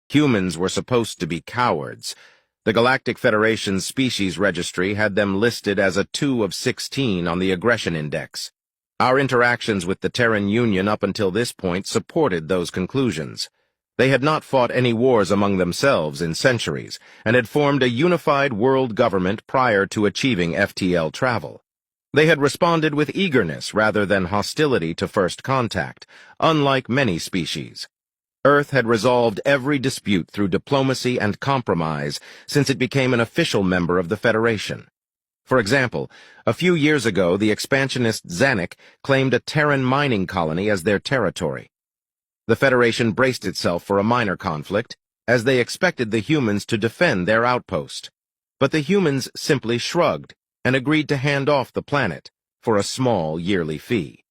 Humans were supposed to be cowards. The Galactic Federation's species registry had them listed as a 2 of 16 on the aggression index. Our interactions with the Terran Union up until this point supported those conclusions. They had not fought any wars among themselves in centuries, and had formed a unified world government prior to achieving FTL travel. They had responded with eagerness rather than hostility to first contact, unlike many species. Earth had resolved every dispute through diplomacy and compromise since it became an official member of the Federation. For example, a few years ago the expansionist Zanuck claimed a Terran mining colony as their territory. The Federation braced itself for a minor conflict, as they expected the humans to defend their outpost. But the humans simply shrugged and agreed to hand off the planet for a small yearly fee.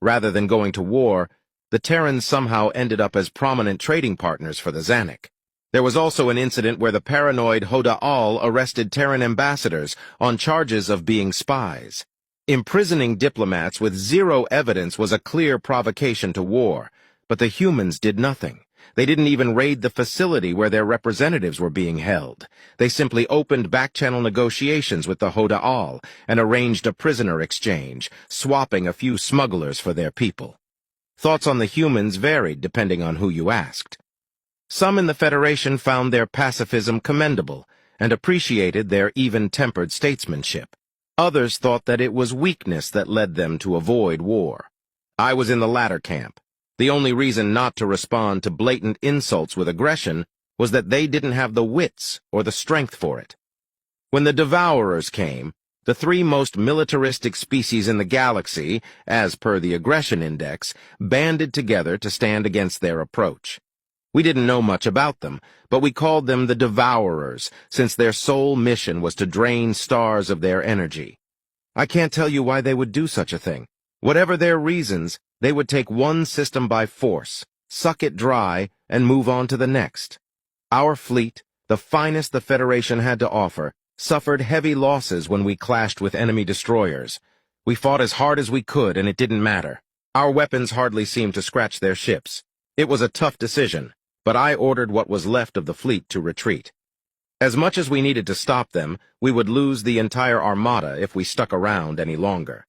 Rather than going to war, the Terrans somehow ended up as prominent trading partners for the Zanuck. There was also an incident where the paranoid Hoda'al arrested Terran ambassadors on charges of being spies. Imprisoning diplomats with zero evidence was a clear provocation to war, but the humans did nothing. They didn't even raid the facility where their representatives were being held. They simply opened back-channel negotiations with the Hoda'al and arranged a prisoner exchange, swapping a few smugglers for their people. Thoughts on the humans varied depending on who you asked. Some in the Federation found their pacifism commendable and appreciated their even-tempered statesmanship. Others thought that it was weakness that led them to avoid war. I was in the latter camp. The only reason not to respond to blatant insults with aggression was that they didn't have the wits or the strength for it. When the Devourers came, the 3 most militaristic species in the galaxy, as per the aggression index, banded together to stand against their approach. We didn't know much about them, but we called them the Devourers, since their sole mission was to drain stars of their energy. I can't tell you why they would do such a thing. Whatever their reasons, they would take one system by force, suck it dry, and move on to the next. Our fleet, the finest the Federation had to offer, suffered heavy losses when we clashed with enemy destroyers. We fought as hard as we could, and it didn't matter. Our weapons hardly seemed to scratch their ships. It was a tough decision, but I ordered what was left of the fleet to retreat. As much as we needed to stop them, we would lose the entire armada if we stuck around any longer.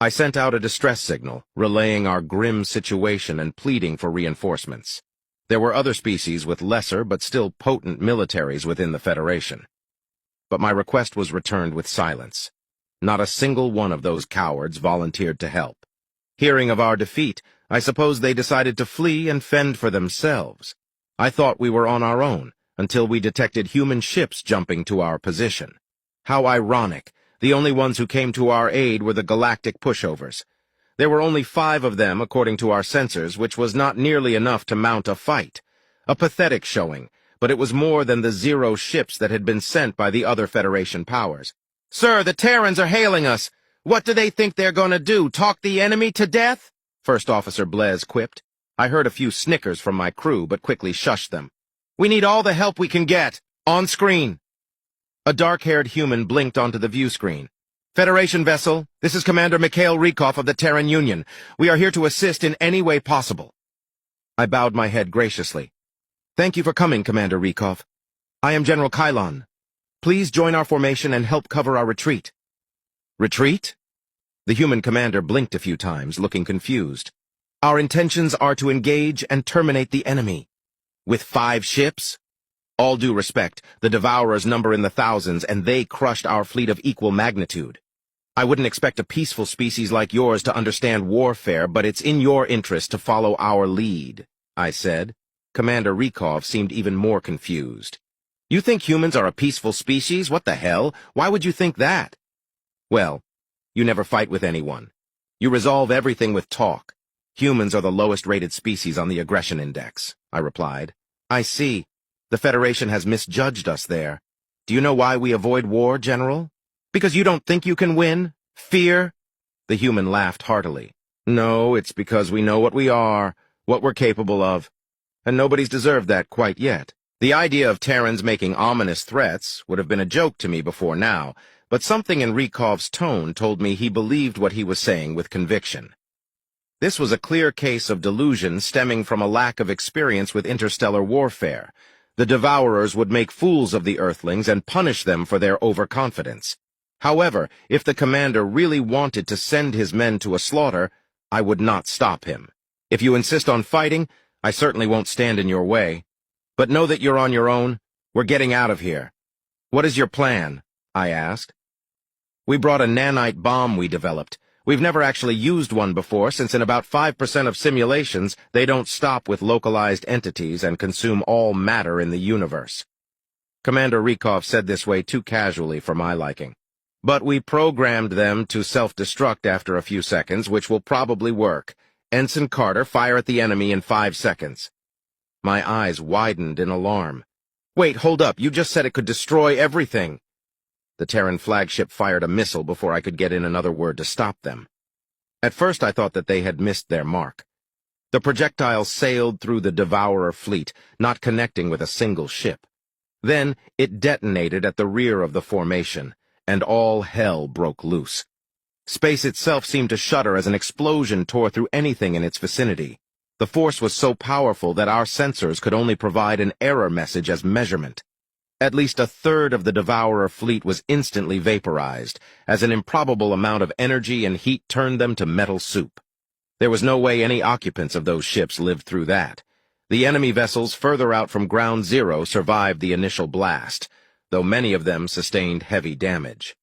I sent out a distress signal, relaying our grim situation and pleading for reinforcements. There were other species with lesser but still potent militaries within the Federation. But my request was returned with silence. Not a single one of those cowards volunteered to help. Hearing of our defeat, I suppose they decided to flee and fend for themselves. I thought we were on our own, until we detected human ships jumping to our position. How ironic! The only ones who came to our aid were the galactic pushovers. There were only 5 of them, according to our sensors, which was not nearly enough to mount a fight. A pathetic showing, but it was more than the 0 ships that had been sent by the other Federation powers. "Sir, the Terrans are hailing us! What do they think they're gonna do, talk the enemy to death?" First Officer Blaise quipped. I heard a few snickers from my crew, but quickly shushed them. "We need all the help we can get. On screen." A dark-haired human blinked onto the view screen. "Federation vessel, this is Commander Mikhail Rykov of the Terran Union. We are here to assist in any way possible." I bowed my head graciously. "Thank you for coming, Commander Rykov. I am General Kylon. Please join our formation and help cover our retreat." "Retreat?" The human commander blinked a few times, looking confused. "Our intentions are to engage and terminate the enemy." "With 5 ships?" "All due respect, the Devourers number in the thousands, and they crushed our fleet of equal magnitude. I wouldn't expect a peaceful species like yours to understand warfare, but it's in your interest to follow our lead," I said. Commander Rykov seemed even more confused. "You think humans are a peaceful species? What the hell? Why would you think that?" "Well, you never fight with anyone. You resolve everything with talk. Humans are the lowest-rated species on the aggression index," I replied. "I see. The Federation has misjudged us there. Do you know why we avoid war, General? Because you don't think you can win? Fear?" The human laughed heartily. "No, it's because we know what we are, what we're capable of. And nobody's deserved that quite yet. The idea of Terrans making ominous threats would have been a joke to me before now, but something in Rykov's tone told me he believed what he was saying with conviction. This was a clear case of delusion stemming from a lack of experience with interstellar warfare. The Devourers would make fools of the Earthlings and punish them for their overconfidence. However, if the commander really wanted to send his men to a slaughter, I would not stop him. If you insist on fighting, I certainly won't stand in your way. But know that you're on your own. We're getting out of here. What is your plan? I asked. We brought a nanite bomb we developed. We've never actually used one before, since in about 5% of simulations, they don't stop with localized entities and consume all matter in the universe. Commander Rykov said this way too casually for my liking. But we programmed them to self-destruct after a few seconds, which will probably work. Ensign Carter, fire at the enemy in 5 seconds. My eyes widened in alarm. Wait, hold up, you just said it could destroy everything. The Terran flagship fired a missile before I could get in another word to stop them. At first I thought that they had missed their mark. The projectile sailed through the Devourer fleet, not connecting with a single ship. Then it detonated at the rear of the formation, and all hell broke loose. Space itself seemed to shudder as an explosion tore through anything in its vicinity. The force was so powerful that our sensors could only provide an error message as measurement. At least a third of the Devourer fleet was instantly vaporized, as an improbable amount of energy and heat turned them to metal soup. There was no way any occupants of those ships lived through that. The enemy vessels further out from Ground Zero survived the initial blast, though many of them sustained heavy damage.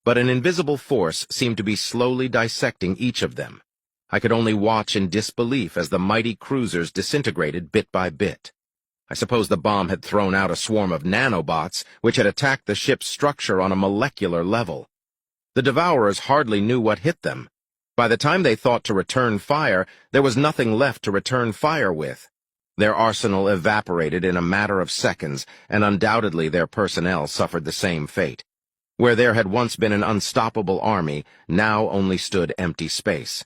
But an invisible force seemed to be slowly dissecting each of them. I could only watch in disbelief as the mighty cruisers disintegrated bit by bit. I suppose the bomb had thrown out a swarm of nanobots, which had attacked the ship's structure on a molecular level. The Devourers hardly knew what hit them. By the time they thought to return fire, there was nothing left to return fire with. Their arsenal evaporated in a matter of seconds, and undoubtedly their personnel suffered the same fate. Where there had once been an unstoppable army, now only stood empty space.